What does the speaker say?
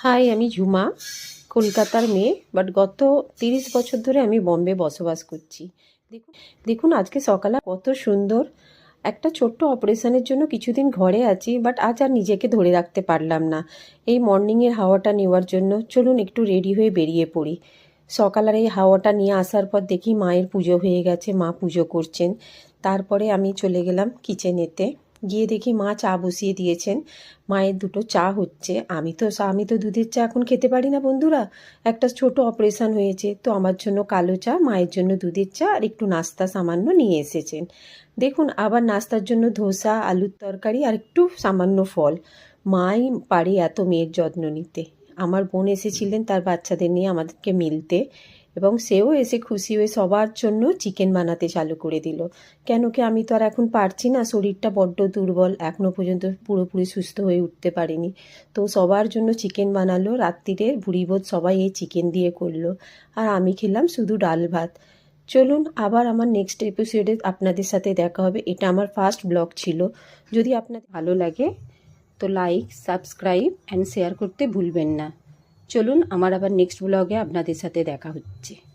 High, আমি ঝুমা, কলকাতার মেয়ে। বাট গত 30 বছর ধরে আমি বম্বে বসবাস করছি। দেখুন দেখুন আজকে সকালে কত সুন্দর। একটা ছোট্ট অপারেশনের জন্য কিছুদিন ঘরে আছি, বাট আজ আর নিজেকে ধরে রাখতে পারলাম না এই মর্নিংয়ের হাওয়াটা নেওয়ার জন্য। চলুন একটু রেডি হয়ে বেরিয়ে পড়ি। সকালের এই হাওয়াটা নিয়ে আসার পর দেখি মায়ের পুজো হয়ে গেছে, মা পুজো করছেন। তারপরে আমি চলে গেলাম কিচেনেতে, গিয়ে দেখি মা চা বসিয়ে দিয়েছেন। মায়ের দুটো চা হচ্ছে। আমি তো দুধের চা এখন খেতে পারি না বন্ধুরা। একটা ছোট অপারেশন হয়েছে, তো আমার জন্য কালো চা, মায়ের জন্য দুধের চা, আর একটু নাস্তা সামান্য নিয়ে এসেছেন। দেখুন, আবার নাস্তার জন্য ধোসা, আলুর তরকারি, আর একটু সামান্য ফল। মাই পারে এত মেয়ের যত্ন নিতে। আমার বোন এসেছিলেন তার বাচ্চাদের নিয়ে আমাদেরকে মিলতে, এবং সেও এসে খুশি হয়ে সবার জন্য চিকেন বানাতে চালু করে দিল। কেন কি আমি তো আর এখন পারছি না, শরীরটা বড্ড দুর্বল, এখনও পর্যন্ত পুরোপুরি সুস্থ হয়ে উঠতে পারিনি। তো সবার জন্য চিকেন বানালো। রাত্রিরের ভুড়িভোজ সবাই এই চিকেন দিয়ে করলো, আর আমি খেলাম শুধু ডাল ভাত। চলুন আবার আমার নেক্সট এপিসোডে আপনাদের সাথে দেখা হবে। এটা আমার ফার্স্ট ব্লগ ছিল। যদি আপনাদের ভালো লাগে তো লাইক, সাবস্ক্রাইব অ্যান্ড শেয়ার করতে ভুলবেন না। চলুন আমার আবার নেক্সট ব্লগে আপনাদের সাথে দেখা হচ্ছে।